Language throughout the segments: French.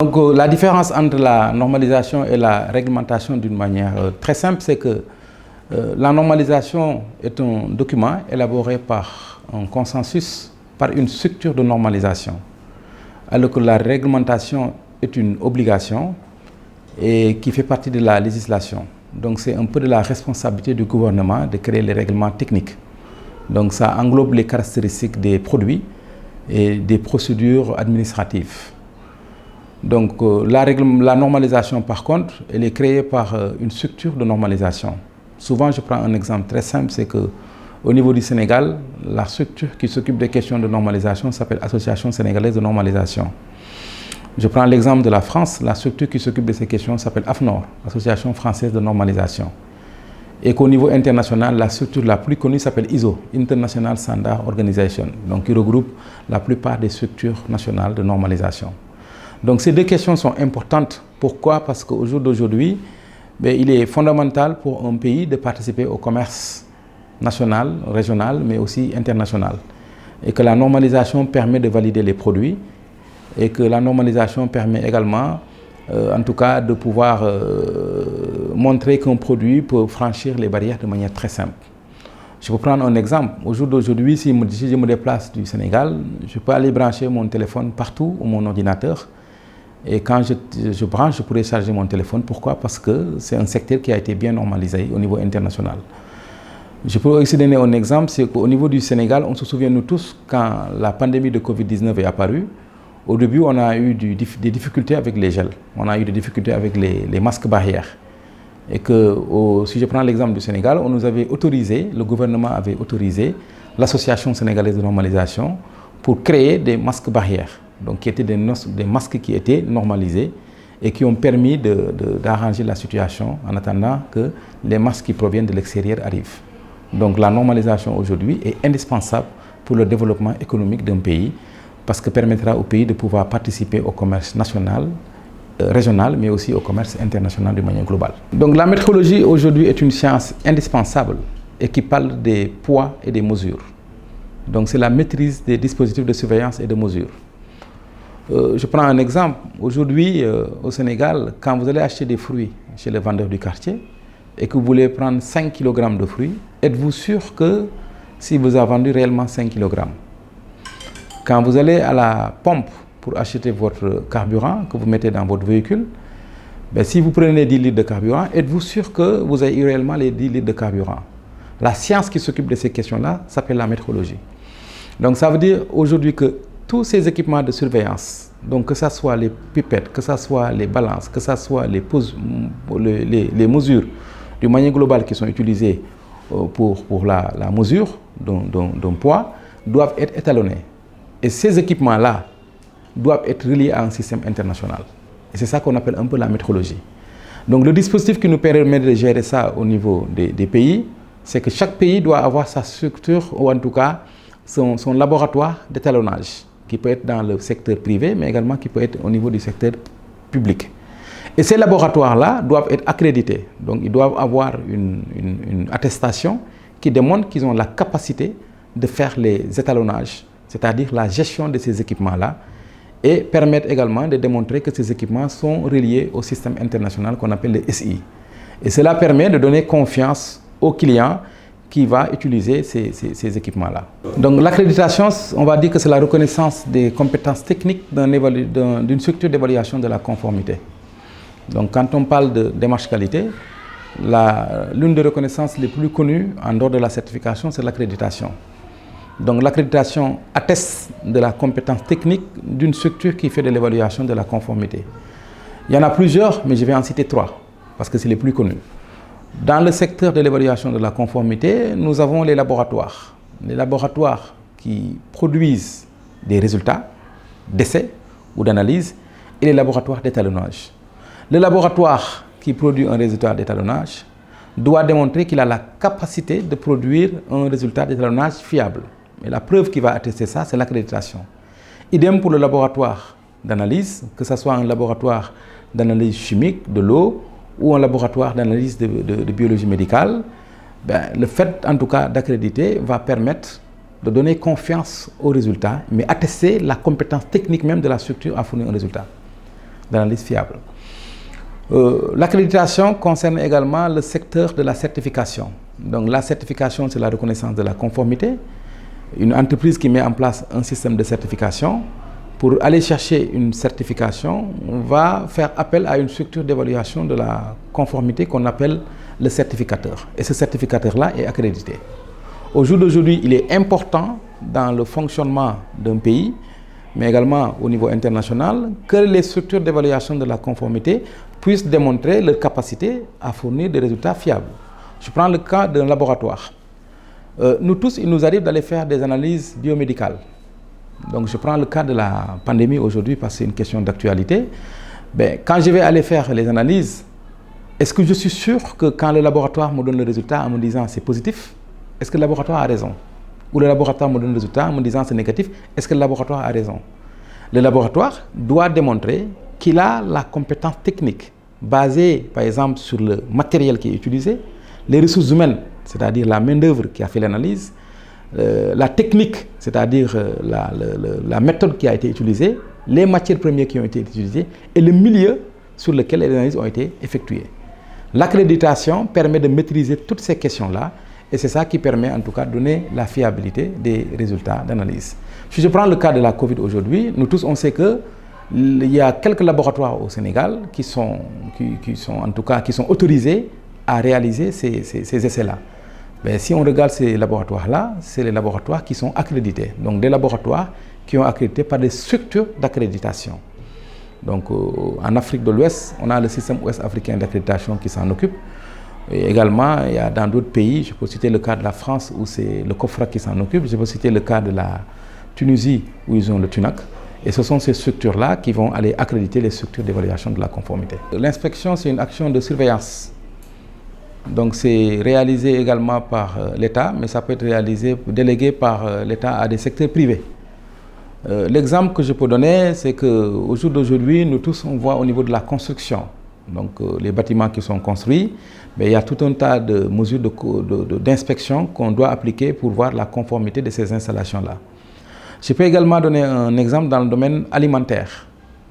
Donc la différence entre la normalisation et la réglementation d'une manière très simple, c'est que la normalisation est un document élaboré par un consensus, par une structure de normalisation, alors que la réglementation est une obligation et qui fait partie de la législation. Donc c'est un peu de la responsabilité du gouvernement de créer les règlements techniques. Donc ça englobe les caractéristiques des produits et des procédures administratives. Donc la normalisation par contre, elle est créée par une structure de normalisation. Souvent je prends un exemple très simple, c'est qu'au niveau du Sénégal, la structure qui s'occupe des questions de normalisation s'appelle Association sénégalaise de normalisation. Je prends l'exemple de la France, la structure qui s'occupe de ces questions s'appelle AFNOR, Association française de normalisation. Et qu'au niveau international, la structure la plus connue s'appelle ISO, International Standard Organization, donc qui regroupe la plupart des structures nationales de normalisation. Donc ces deux questions sont importantes. Pourquoi? Parce qu'au jour d'aujourd'hui, il est fondamental pour un pays de participer au commerce national, régional, mais aussi international. Et que la normalisation permet de valider les produits et que la normalisation permet également, en tout cas, de pouvoir montrer qu'un produit peut franchir les barrières de manière très simple. Je peux prendre un exemple. Au jour d'aujourd'hui, si je me déplace du Sénégal, je peux aller brancher mon téléphone partout ou mon ordinateur. Et quand je branche, je pourrais charger mon téléphone. Pourquoi? Parce que c'est un secteur qui a été bien normalisé au niveau international. Je peux aussi donner un exemple, c'est qu'au niveau du Sénégal, on se souvient nous tous, quand la pandémie de Covid-19 est apparue, au début, on a eu des difficultés avec les gels, on a eu des difficultés avec les masques barrières. Et que, si je prends l'exemple du Sénégal, on nous avait autorisé, le gouvernement avait autorisé l'Association sénégalaise de normalisation pour créer des masques barrières. Donc qui étaient des masques qui étaient normalisés et qui ont permis d'arranger la situation en attendant que les masques qui proviennent de l'extérieur arrivent. Donc la normalisation aujourd'hui est indispensable pour le développement économique d'un pays parce que permettra au pays de pouvoir participer au commerce national, régional, mais aussi au commerce international de manière globale. Donc la métrologie aujourd'hui est une science indispensable et qui parle des poids et des mesures. Donc c'est la maîtrise des dispositifs de surveillance et de mesure. Je prends un exemple. Aujourd'hui, au Sénégal, quand vous allez acheter des fruits chez le vendeur du quartier et que vous voulez prendre 5 kg de fruits, êtes-vous sûr que si vous avez vendu réellement 5 kg? Quand vous allez à la pompe pour acheter votre carburant que vous mettez dans votre véhicule, si vous prenez 10 litres de carburant, êtes-vous sûr que vous avez eu réellement les 10 litres de carburant? La science qui s'occupe de ces questions-là s'appelle la métrologie. Donc ça veut dire aujourd'hui que tous ces équipements de surveillance, donc que ce soit les pipettes, que ce soit les balances, que ce soit les mesures d'une manière globale qui sont utilisées pour la mesure d'un poids, doivent être étalonnés. Et ces équipements-là doivent être reliés à un système international. Et c'est ça qu'on appelle un peu la métrologie. Donc le dispositif qui nous permet de gérer ça au niveau des pays, c'est que chaque pays doit avoir sa structure, ou en tout cas son laboratoire d'étalonnage, qui peut être dans le secteur privé, mais également qui peut être au niveau du secteur public. Et ces laboratoires-là doivent être accrédités. Donc, ils doivent avoir une attestation qui démontre qu'ils ont la capacité de faire les étalonnages, c'est-à-dire la gestion de ces équipements-là, et permettre également de démontrer que ces équipements sont reliés au système international qu'on appelle le SI. Et cela permet de donner confiance aux clients qui va utiliser ces équipements-là. Donc l'accréditation, on va dire que c'est la reconnaissance des compétences techniques d'une structure d'évaluation de la conformité. Donc quand on parle de démarche qualité, l'une des reconnaissances les plus connues en dehors de la certification, c'est l'accréditation. Donc l'accréditation atteste de la compétence technique d'une structure qui fait de l'évaluation de la conformité. Il y en a plusieurs, mais je vais en citer 3, parce que c'est les plus connus. Dans le secteur de l'évaluation de la conformité, nous avons les laboratoires. Les laboratoires qui produisent des résultats d'essais ou d'analyse et les laboratoires d'étalonnage. Le laboratoire qui produit un résultat d'étalonnage doit démontrer qu'il a la capacité de produire un résultat d'étalonnage fiable. Et la preuve qui va attester ça, c'est l'accréditation. Idem pour le laboratoire d'analyse, que ce soit un laboratoire d'analyse chimique de l'eau ou un laboratoire d'analyse de biologie médicale, le fait en tout cas d'accréditer va permettre de donner confiance aux résultats, mais attester la compétence technique même de la structure à fournir un résultat. d'analyse fiable. L'accréditation concerne également le secteur de la certification. Donc la certification, c'est la reconnaissance de la conformité. Une entreprise qui met en place un système de certification, pour aller chercher une certification, on va faire appel à une structure d'évaluation de la conformité qu'on appelle le certificateur. Et ce certificateur-là est accrédité. Au jour d'aujourd'hui, il est important dans le fonctionnement d'un pays, mais également au niveau international, que les structures d'évaluation de la conformité puissent démontrer leur capacité à fournir des résultats fiables. Je prends le cas d'un laboratoire. Nous tous, il nous arrive d'aller faire des analyses biomédicales. Donc je prends le cas de la pandémie aujourd'hui parce que c'est une question d'actualité. Quand je vais aller faire les analyses, est-ce que je suis sûr que quand le laboratoire me donne le résultat en me disant c'est positif, est-ce que le laboratoire a raison? Ou le laboratoire me donne le résultat en me disant c'est négatif, est-ce que le laboratoire a raison? Le laboratoire doit démontrer qu'il a la compétence technique basée par exemple sur le matériel qui est utilisé, les ressources humaines, c'est-à-dire la main-d'œuvre qui a fait l'analyse, la technique, c'est-à-dire la méthode qui a été utilisée, les matières premières qui ont été utilisées et le milieu sur lequel les analyses ont été effectuées. L'accréditation permet de maîtriser toutes ces questions-là et c'est ça qui permet en tout cas de donner la fiabilité des résultats d'analyse. Si je prends le cas de la Covid aujourd'hui, nous tous on sait qu'il y a quelques laboratoires au Sénégal qui sont autorisés à réaliser ces essais-là. Si on regarde ces laboratoires-là, c'est les laboratoires qui sont accrédités. Donc des laboratoires qui ont accrédité par des structures d'accréditation. Donc en Afrique de l'Ouest, on a le système ouest africain d'accréditation qui s'en occupe. Et également, il y a dans d'autres pays, je peux citer le cas de la France où c'est le COFRA qui s'en occupe. Je peux citer le cas de la Tunisie où ils ont le TUNAC. Et ce sont ces structures-là qui vont aller accréditer les structures d'évaluation de la conformité. L'inspection, c'est une action de surveillance. Donc c'est réalisé également par l'État, mais ça peut être délégué par l'État à des secteurs privés. L'exemple que je peux donner, c'est qu'au jour d'aujourd'hui, nous tous, on voit au niveau de la construction, donc les bâtiments qui sont construits, mais il y a tout un tas de mesures d'inspection qu'on doit appliquer pour voir la conformité de ces installations-là. Je peux également donner un exemple dans le domaine alimentaire.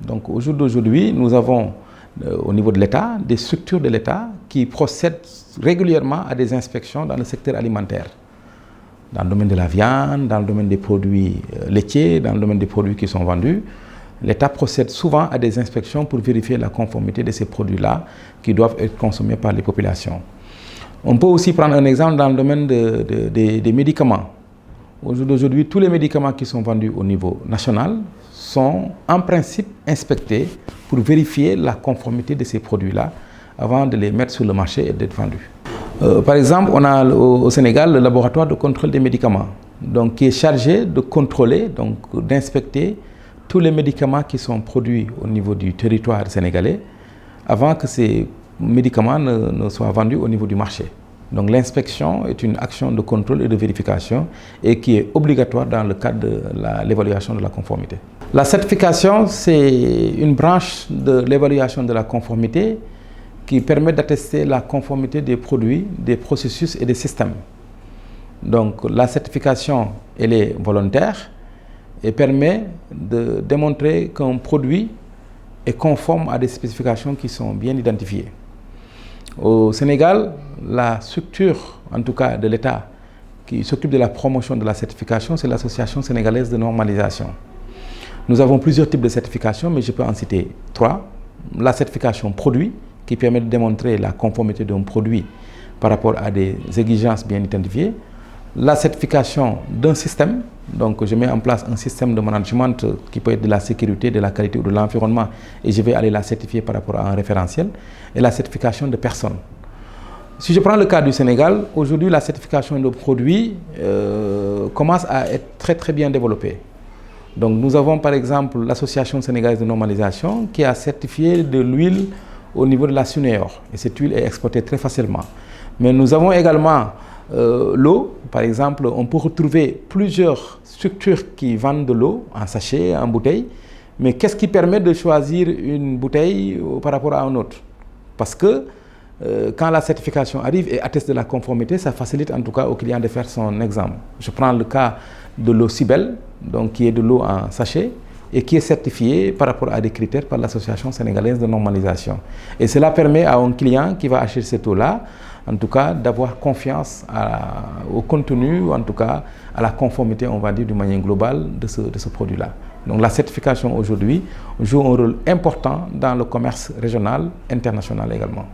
Donc au jour d'aujourd'hui, nous avons au niveau de l'État, des structures de l'État qui procèdent régulièrement à des inspections dans le secteur alimentaire. Dans le domaine de la viande, dans le domaine des produits laitiers, dans le domaine des produits qui sont vendus, l'État procède souvent à des inspections pour vérifier la conformité de ces produits-là qui doivent être consommés par les populations. On peut aussi prendre un exemple dans le domaine des médicaments. Aujourd'hui, tous les médicaments qui sont vendus au niveau national sont en principe inspectés pour vérifier la conformité de ces produits-là avant de les mettre sur le marché et d'être vendus. Par exemple, on a au Sénégal le laboratoire de contrôle des médicaments, donc, qui est chargé de contrôler, donc d'inspecter tous les médicaments qui sont produits au niveau du territoire sénégalais avant que ces médicaments ne soient vendus au niveau du marché. Donc l'inspection est une action de contrôle et de vérification et qui est obligatoire dans le cadre de l'évaluation de la conformité. La certification, c'est une branche de l'évaluation de la conformité qui permet d'attester la conformité des produits, des processus et des systèmes. Donc la certification, elle est volontaire et permet de démontrer qu'un produit est conforme à des spécifications qui sont bien identifiées. Au Sénégal, la structure, en tout cas de l'État, qui s'occupe de la promotion de la certification, c'est l'Association sénégalaise de normalisation. Nous avons plusieurs types de certifications, mais je peux en citer 3. La certification produit, qui permet de démontrer la conformité d'un produit par rapport à des exigences bien identifiées. La certification d'un système, donc je mets en place un système de management qui peut être de la sécurité, de la qualité ou de l'environnement et je vais aller la certifier par rapport à un référentiel. Et la certification de personnes. Si je prends le cas du Sénégal, aujourd'hui la certification de produits commence à être très bien développée. Donc nous avons par exemple l'Association sénégalaise de normalisation qui a certifié de l'huile au niveau de la Suneor et cette huile est exportée très facilement. Mais nous avons également l'eau, par exemple, on peut retrouver plusieurs structures qui vendent de l'eau en sachet, en bouteille, mais qu'est-ce qui permet de choisir une bouteille par rapport à une autre? Parce que quand la certification arrive et atteste de la conformité, ça facilite en tout cas au client de faire son examen. Je prends le cas de l'eau Cybelle, donc qui est de l'eau en sachet, et qui est certifié par rapport à des critères par l'Association sénégalaise de normalisation. Et cela permet à un client qui va acheter cette eau-là, en tout cas, d'avoir confiance au contenu, ou en tout cas à la conformité, on va dire, d'une manière globale de ce produit-là. Donc la certification aujourd'hui joue un rôle important dans le commerce régional, international également.